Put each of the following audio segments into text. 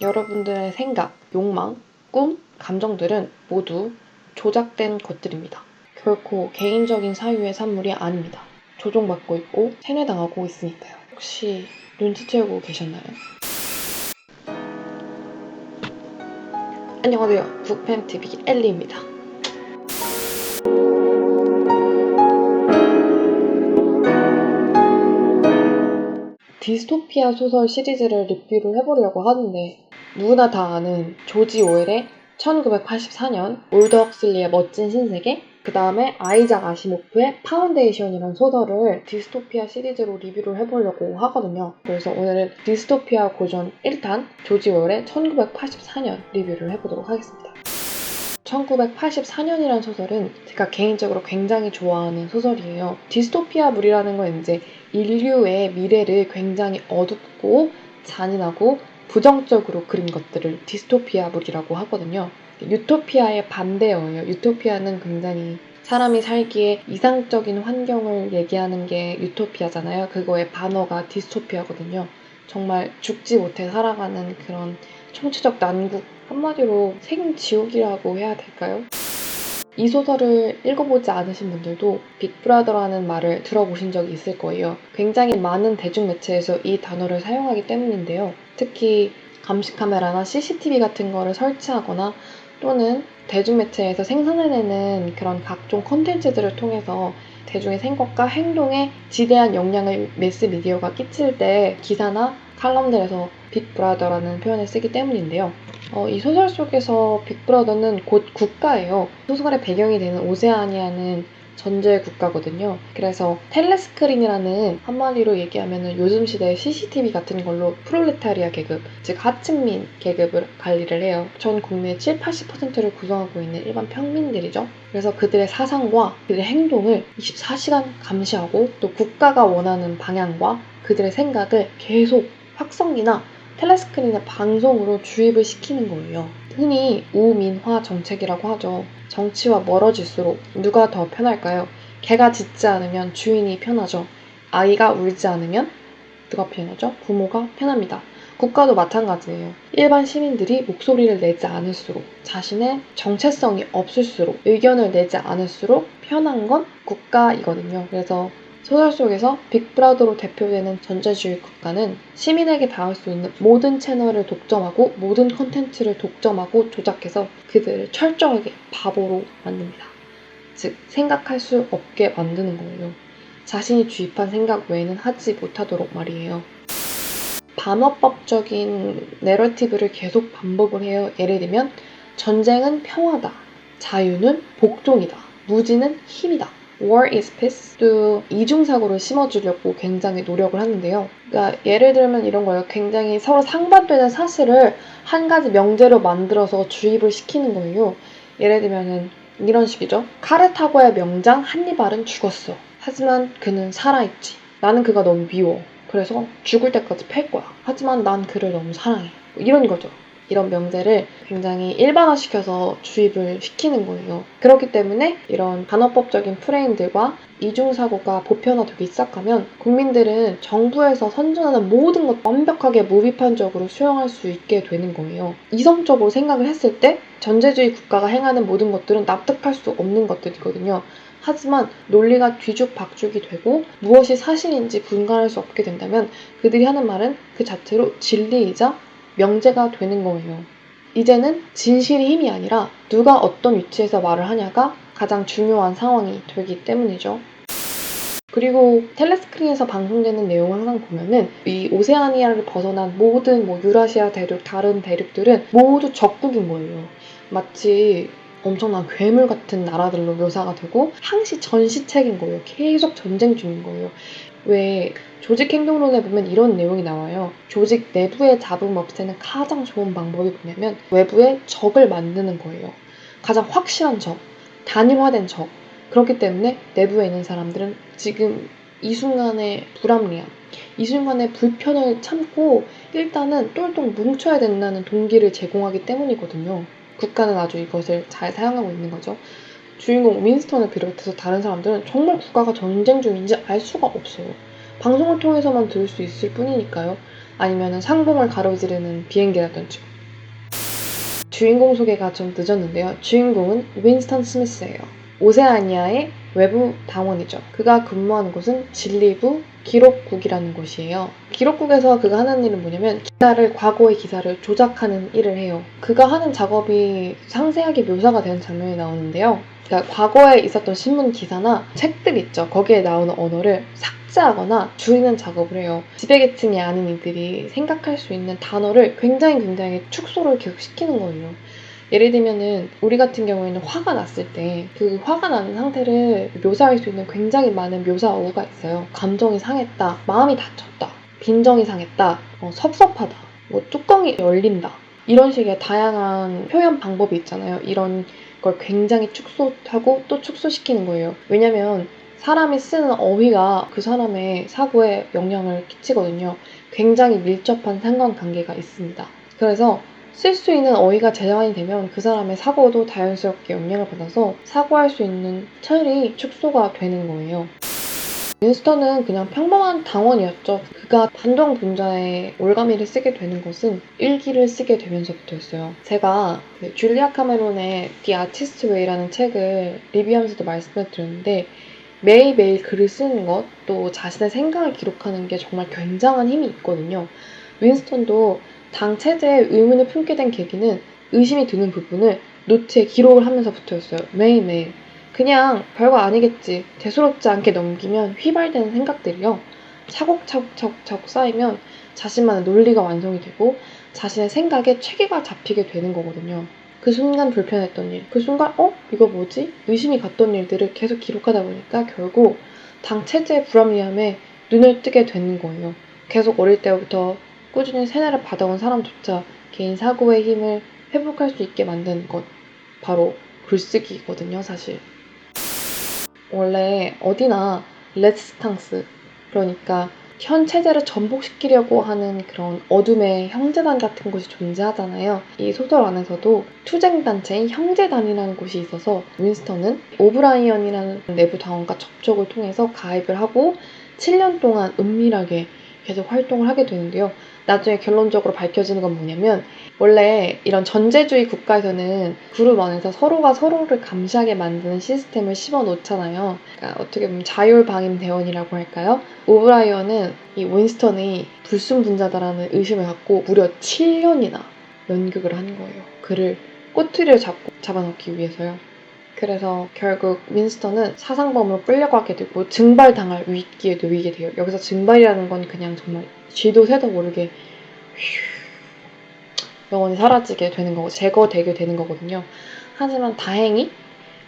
여러분들의 생각, 욕망, 꿈, 감정들은 모두 조작된 것들입니다. 결코 개인적인 사유의 산물이 아닙니다. 조종받고 있고 세뇌당하고 있으니까요. 혹시 눈치채고 계셨나요? 안녕하세요. 북팬TV 엘리입니다. 디스토피아 소설 시리즈를 리뷰를 해보려고 하는데 누구나 다 아는 조지 오웰의 1984년 올더 헉슬리의 멋진 신세계, 그 다음에 아이작 아시모프의 파운데이션이라는 소설을 디스토피아 시리즈로 리뷰를 해보려고 하거든요. 그래서 오늘은 디스토피아 고전 1탄 조지 오웰의 1984년 리뷰를 해보도록 하겠습니다. 1984년이라는 소설은 제가 개인적으로 굉장히 좋아하는 소설이에요. 디스토피아물이라는 건 이제 인류의 미래를 굉장히 어둡고 잔인하고 부정적으로 그린 것들을 디스토피아물이라고 하거든요. 유토피아의 반대어예요. 유토피아는 굉장히 사람이 살기에 이상적인 환경을 얘기하는 게 유토피아잖아요. 그거의 반어가 디스토피아거든요. 정말 죽지 못해 살아가는 그런 총체적 난국, 한마디로 생지옥이라고 해야 될까요? 이 소설을 읽어보지 않으신 분들도 빅브라더라는 말을 들어보신 적이 있을 거예요. 굉장히 많은 대중매체에서 이 단어를 사용하기 때문인데요. 특히 감시카메라나 CCTV 같은 거를 설치하거나 또는 대중매체에서 생산해내는 그런 각종 콘텐츠들을 통해서 대중의 생각과 행동에 지대한 영향을 매스미디어가 끼칠 때 기사나 칼럼들에서 빅브라더라는 표현을 쓰기 때문인데요. 이 소설 속에서 빅브라더는 곧 국가예요. 소설의 배경이 되는 오세아니아는 전제 국가거든요. 그래서 텔레스크린이라는, 한마디로 얘기하면 요즘 시대의 CCTV 같은 걸로 프롤레타리아 계급, 즉 하층민 계급을 관리를 해요. 전 국민의 7, 80%를 구성하고 있는 일반 평민들이죠. 그래서 그들의 사상과 그들의 행동을 24시간 감시하고 또 국가가 원하는 방향과 그들의 생각을 계속 확성기나 텔레스크린의 방송으로 주입을 시키는 거예요. 흔히 우민화 정책이라고 하죠. 정치와 멀어질수록 누가 더 편할까요? 개가 짖지 않으면 주인이 편하죠. 아이가 울지 않으면 누가 편하죠? 부모가 편합니다. 국가도 마찬가지예요. 일반 시민들이 목소리를 내지 않을수록, 자신의 정체성이 없을수록, 의견을 내지 않을수록 편한 건 국가이거든요. 그래서 소설 속에서 빅브라더로 대표되는 전제주의 국가는 시민에게 닿을 수 있는 모든 채널을 독점하고 모든 콘텐츠를 독점하고 조작해서 그들을 철저하게 바보로 만듭니다. 즉, 생각할 수 없게 만드는 거예요. 자신이 주입한 생각 외에는 하지 못하도록 말이에요. 반어법적인 내러티브를 계속 반복을 해요. 예를 들면 전쟁은 평화다, 자유는 복종이다, 무지는 힘이다, War is peace. 또 이중사고를 심어주려고 굉장히 노력을 하는데요. 그러니까 예를 들면 이런 거예요. 굉장히 서로 상반되는 사실을 한 가지 명제로 만들어서 주입을 시키는 거예요. 예를 들면 이런 식이죠. 카르타고의 명장 한니발은 죽었어. 하지만 그는 살아있지. 나는 그가 너무 미워. 그래서 죽을 때까지 팰 거야. 하지만 난 그를 너무 사랑해. 이런 거죠. 이런 명제를 굉장히 일반화시켜서 주입을 시키는 거예요. 그렇기 때문에 이런 반어법적인 프레임들과 이중사고가 보편화되기 시작하면 국민들은 정부에서 선전하는 모든 것 완벽하게 무비판적으로 수용할 수 있게 되는 거예요. 이성적으로 생각을 했을 때 전제주의 국가가 행하는 모든 것들은 납득할 수 없는 것들이거든요. 하지만 논리가 뒤죽박죽이 되고 무엇이 사실인지 분간할 수 없게 된다면 그들이 하는 말은 그 자체로 진리이자 명제가 되는 거예요. 이제는 진실이 힘이 아니라 누가 어떤 위치에서 말을 하냐가 가장 중요한 상황이 되기 때문이죠. 그리고 텔레스크린에서 방송되는 내용을 항상 보면은 이 오세아니아를 벗어난 모든 유라시아 대륙, 다른 대륙들은 모두 적국인 거예요. 마치 엄청난 괴물 같은 나라들로 묘사가 되고 항시 전시책인 거예요. 계속 전쟁 중인 거예요. 왜 조직행동론에 보면 이런 내용이 나와요. 조직 내부의 잡음 없애는 가장 좋은 방법이 뭐냐면 외부에 적을 만드는 거예요. 가장 확실한 적, 단일화된 적. 그렇기 때문에 내부에 있는 사람들은 지금 이 순간의 불합리함, 이 순간의 불편을 참고 일단은 똘똘 뭉쳐야 된다는 동기를 제공하기 때문이거든요. 국가는 아주 이것을 잘 사용하고 있는 거죠. 주인공 윈스턴을 비롯해서 다른 사람들은 정말 국가가 전쟁 중인지 알 수가 없어요. 방송을 통해서만 들을 수 있을 뿐이니까요. 아니면 상봉을 가로지르는 비행기라든지. 주인공 소개가 좀 늦었는데요. 주인공은 윈스턴 스미스예요. 오세아니아의 외부 당원이죠. 그가 근무하는 곳은 진리부 기록국이라는 곳이에요. 기록국에서 그가 하는 일은 뭐냐면 과거의 기사를 조작하는 일을 해요. 그가 하는 작업이 상세하게 묘사가 되는 장면이 나오는데요. 그러니까 과거에 있었던 신문 기사나 책들 있죠. 거기에 나오는 언어를 삭제하거나 줄이는 작업을 해요. 지배계층이 아닌 이들이 생각할 수 있는 단어를 굉장히 축소를 계속 시키는 거예요. 예를 들면은 우리 같은 경우에는 화가 났을 때 그 화가 나는 상태를 묘사할 수 있는 굉장히 많은 묘사 어구가 있어요. 감정이 상했다, 마음이 다쳤다, 빈정이 상했다, 섭섭하다, 뚜껑이 열린다, 이런 식의 다양한 표현 방법이 있잖아요. 이런 걸 굉장히 축소하고 또 축소시키는 거예요. 왜냐면 사람이 쓰는 어휘가 그 사람의 사고에 영향을 끼치거든요. 굉장히 밀접한 상관관계가 있습니다. 그래서 쓸 수 있는 어휘가 제한이 되면 그 사람의 사고도 자연스럽게 영향을 받아서 사고할 수 있는 틀이 축소가 되는 거예요. 윈스턴은 그냥 평범한 당원이었죠. 그가 반동 분자의 올가미를 쓰게 되는 것은 일기를 쓰게 되면서부터였어요. 제가 줄리아 카메론의 The Artist Way라는 책을 리뷰하면서도 말씀을 드렸는데 매일매일 글을 쓰는 것, 또 자신의 생각을 기록하는 게 정말 굉장한 힘이 있거든요. 윈스턴도 당 체제에 의문을 품게 된 계기는 의심이 드는 부분을 노트에 기록을 하면서부터였어요. 매일매일. 그냥 별거 아니겠지, 대수롭지 않게 넘기면 휘발되는 생각들이요. 차곡차곡 쌓이면 자신만의 논리가 완성이 되고 자신의 생각에 체계가 잡히게 되는 거거든요. 그 순간 불편했던 일, 그 순간 이거 뭐지? 의심이 갔던 일들을 계속 기록하다 보니까 결국 당 체제의 불합리함에 눈을 뜨게 되는 거예요. 계속 어릴 때부터 꾸준히 세뇌를 받아온 사람조차 개인 사고의 힘을 회복할 수 있게 만드는 것, 바로 글쓰기거든요, 사실. 원래 어디나 레지스탕스, 그러니까 현 체제를 전복시키려고 하는 그런 어둠의 형제단 같은 곳이 존재하잖아요. 이 소설 안에서도 투쟁단체인 형제단이라는 곳이 있어서 윈스턴은 오브라이언이라는 내부 당원과 접촉을 통해서 가입을 하고 7년 동안 은밀하게 계속 활동을 하게 되는데요. 나중에 결론적으로 밝혀지는 건 뭐냐면 원래 이런 전제주의 국가에서는 그룹 안에서 서로가 서로를 감시하게 만드는 시스템을 심어놓잖아요. 그러니까 어떻게 보면 자율방임 대원이라고 할까요? 오브라이언은 이 윈스턴이 불순분자다라는 의심을 갖고 무려 7년이나 연극을 한 거예요. 그를 꼬투리를 잡아넣기 위해서요. 그래서 결국 윈스턴은 사상범으로 끌려가게 되고 증발당할 위기에 놓이게 돼요. 여기서 증발이라는 건 그냥 정말 쥐도 새도 모르게 영원히 사라지게 되는 거고 제거되게 되는 거거든요. 하지만 다행히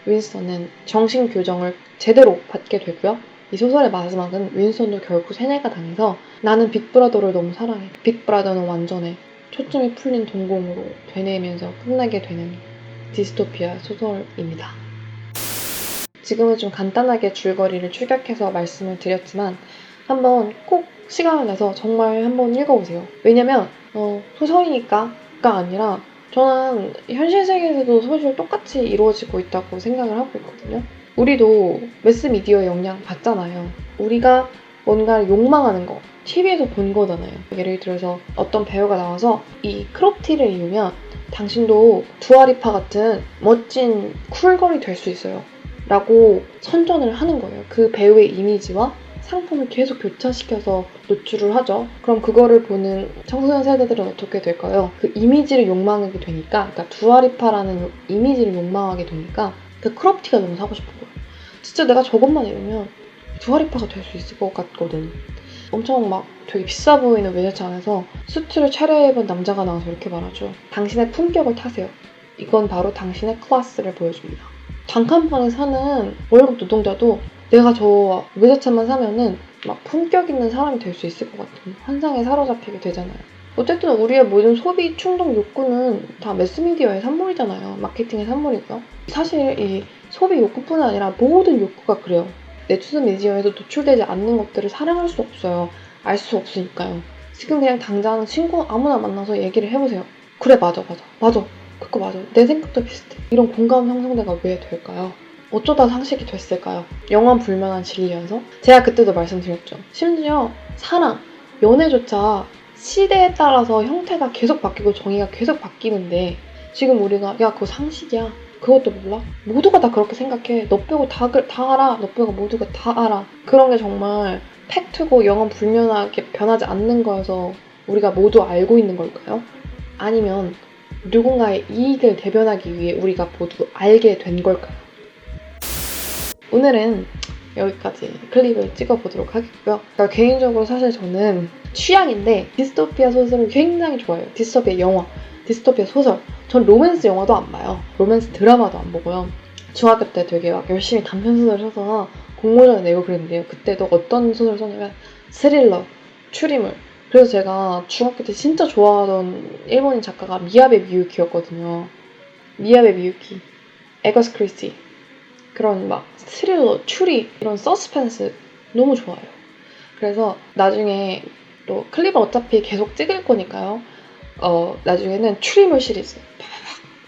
윈스턴은 정신교정을 제대로 받게 되고요. 이 소설의 마지막은 윈스턴도 결국 세뇌가 당해서 나는 빅브라더를 너무 사랑해, 빅브라더는 완전해, 초점이 풀린 동공으로 되뇌면서 끝나게 되는 디스토피아 소설입니다. 지금은 좀 간단하게 줄거리를 추격해서 말씀을 드렸지만 한번 꼭 시간을 내서 정말 한번 읽어보세요. 왜냐면 소설이니까가 아니라 저는 현실 세계에서도 사실 똑같이 이루어지고 있다고 생각을 하고 있거든요. 우리도 매스미디어의 영향 받잖아요. 우리가 뭔가를 욕망하는 거 TV에서 본 거잖아요. 예를 들어서 어떤 배우가 나와서 이 크롭티를 입으면 당신도 두아리파 같은 멋진 쿨걸이 될 수 있어요 라고 선전을 하는 거예요. 그 배우의 이미지와 상품을 계속 교차시켜서 노출을 하죠. 그럼 그거를 보는 청소년 세대들은 어떻게 될까요? 그 이미지를 욕망하게 되니까, 그러니까 두아리파라는 이미지를 욕망하게 되니까 그 크롭티가 너무 사고 싶은 거예요. 진짜 내가 저것만 입으면 두아리파가 될 수 있을 것 같거든. 엄청 막 되게 비싸 보이는 외제차 안에서 수트를 차려입은 남자가 나와서 이렇게 말하죠. 당신의 품격을 타세요. 이건 바로 당신의 클래스를 보여줍니다. 단칸방에 사는 월급 노동자도 내가 저 외제차만 사면은 막 품격 있는 사람이 될 수 있을 것 같은 환상에 사로잡히게 되잖아요. 어쨌든 우리의 모든 소비 충동 욕구는 다 매스미디어의 산물이잖아요. 마케팅의 산물이고요. 사실 이 소비 욕구뿐 아니라 모든 욕구가 그래요. 내추스 미디어에도 노출되지 않는 것들을 사랑할 수 없어요. 알 수 없으니까요. 지금 그냥 당장 친구 아무나 만나서 얘기를 해보세요. 그래, 맞아. 그거 맞아. 내 생각도 비슷해. 이런 공감 형성대가 왜 될까요? 어쩌다 상식이 됐을까요? 영원 불면한 진리여서? 제가 그때도 말씀드렸죠. 심지어 사랑, 연애조차 시대에 따라서 형태가 계속 바뀌고 정의가 계속 바뀌는데 지금 우리가 야 그거 상식이야 그것도 몰라? 모두가 다 그렇게 생각해. 너 빼고 다 알아. 너 빼고 모두가 다 알아. 그런 게 정말 팩트고 영원 불면하게 변하지 않는 거여서 우리가 모두 알고 있는 걸까요? 아니면 누군가의 이익을 대변하기 위해 우리가 모두 알게 된 걸까요? 오늘은 여기까지 클립을 찍어보도록 하겠고요. 그러니까 개인적으로 사실 저는 취향인데 디스토피아 소설을 굉장히 좋아해요. 디스토피아 영화, 디스토피아 소설. 전 로맨스 영화도 안 봐요. 로맨스 드라마도 안 보고요. 중학교 때 되게 막 열심히 단편소설 써서 공모전 내고 그랬는데요. 그때도 어떤 소설 썼냐면 스릴러, 추리물. 그래서 제가 중학교 때 진짜 좋아하던 일본인 작가가 미야베 미유키였거든요. 미야베 미유키, 에거스 크리스티. 그런 막 스릴러, 추리, 이런 서스펜스 너무 좋아요. 그래서 나중에 또 클립을 어차피 계속 찍을 거니까요. 나중에는 추리물 시리즈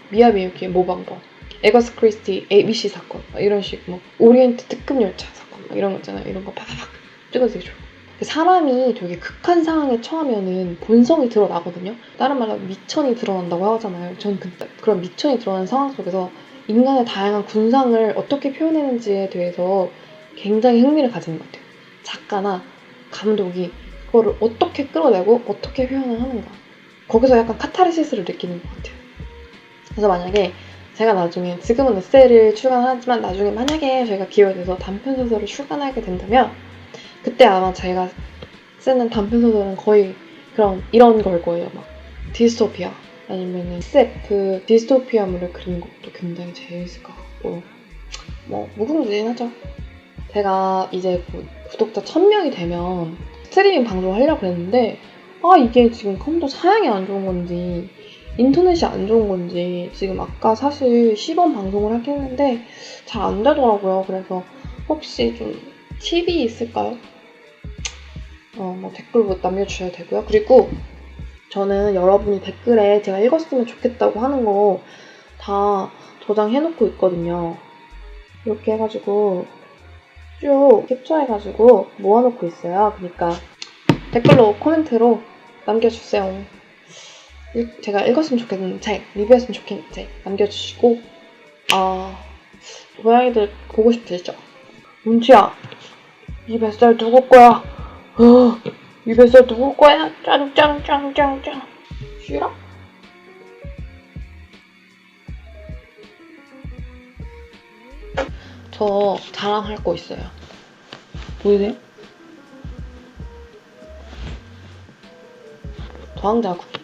미야비 유키의 모방본, 에거스 크리스티 ABC 사건 이런 식 뭐 오리엔트 특급 열차 사건 이런 거 있잖아요. 이런 거 팍팍 찍어서 되게 좋아요. 사람이 되게 극한 상황에 처하면은 본성이 드러나거든요. 다른 말로 미천이 드러난다고 하잖아요. 전 그런 미천이 드러나는 상황 속에서 인간의 다양한 군상을 어떻게 표현했는지에 대해서 굉장히 흥미를 가지는 것 같아요. 작가나 감독이 그거를 어떻게 끌어내고 어떻게 표현을 하는가. 거기서 약간 카타르시스를 느끼는 것 같아요. 그래서 만약에 제가 나중에 지금은 에세이를 출간하지만 나중에 만약에 저희가 기회가 돼서 단편소설을 출간하게 된다면 그때 아마 제가 쓰는 단편소설은 거의 이런 걸 거예요. 막 디스토피아 아니면은 SF 디스토피아물을 그리는 것도 굉장히 재밌을 것 같고 뭐 무궁무진하죠. 제가 이제 구독자 1000명이 되면 스트리밍 방송을 하려고 했는데 이게 지금 컴퓨터 사양이 안 좋은 건지 인터넷이 안 좋은 건지 지금 아까 사실 시범 방송을 하긴 했는데 잘 안 되더라고요. 그래서 혹시 좀 팁이 있을까요? 뭐 댓글 남겨주셔야 되고요. 그리고 저는 여러분이 댓글에 제가 읽었으면 좋겠다고 하는 거 다 저장해놓고 있거든요. 이렇게 해가지고 쭉 캡처해가지고 모아놓고 있어요. 그러니까 댓글로 코멘트로 남겨주세요. 제가 읽었으면 좋겠는 책, 리뷰했으면 좋겠는 책 남겨주시고 고양이들 보고 싶으시죠? 문치야, 이 뱃살 누구 거야? 이 뱃살 누구 거야? 짱짱짱짱짱 싫어? 저 자랑할 거 있어요. 보이세요? 저항자국이.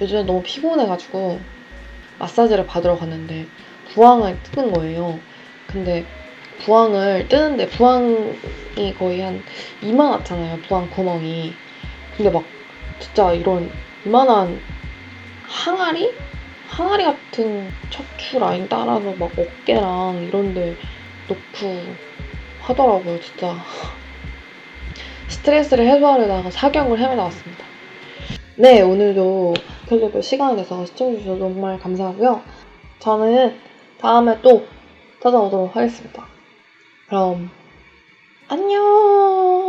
요즘에 너무 피곤해가지고 마사지를 받으러 갔는데 부항을 뜨는 거예요. 근데 부항을 뜨는데 부항이 거의 한 이만하잖아요. 부항 구멍이. 근데 막 진짜 이런 이만한 항아리? 항아리 같은 척추 라인 따라서 막 어깨랑 이런데 놓고 하더라고요. 진짜 스트레스를 해소하려다가 사경을 헤매다 왔습니다. 네, 오늘도 클립을 시간을 내서 시청해주셔서 정말 감사하고요. 저는 다음에 또 찾아오도록 하겠습니다. 그럼 안녕.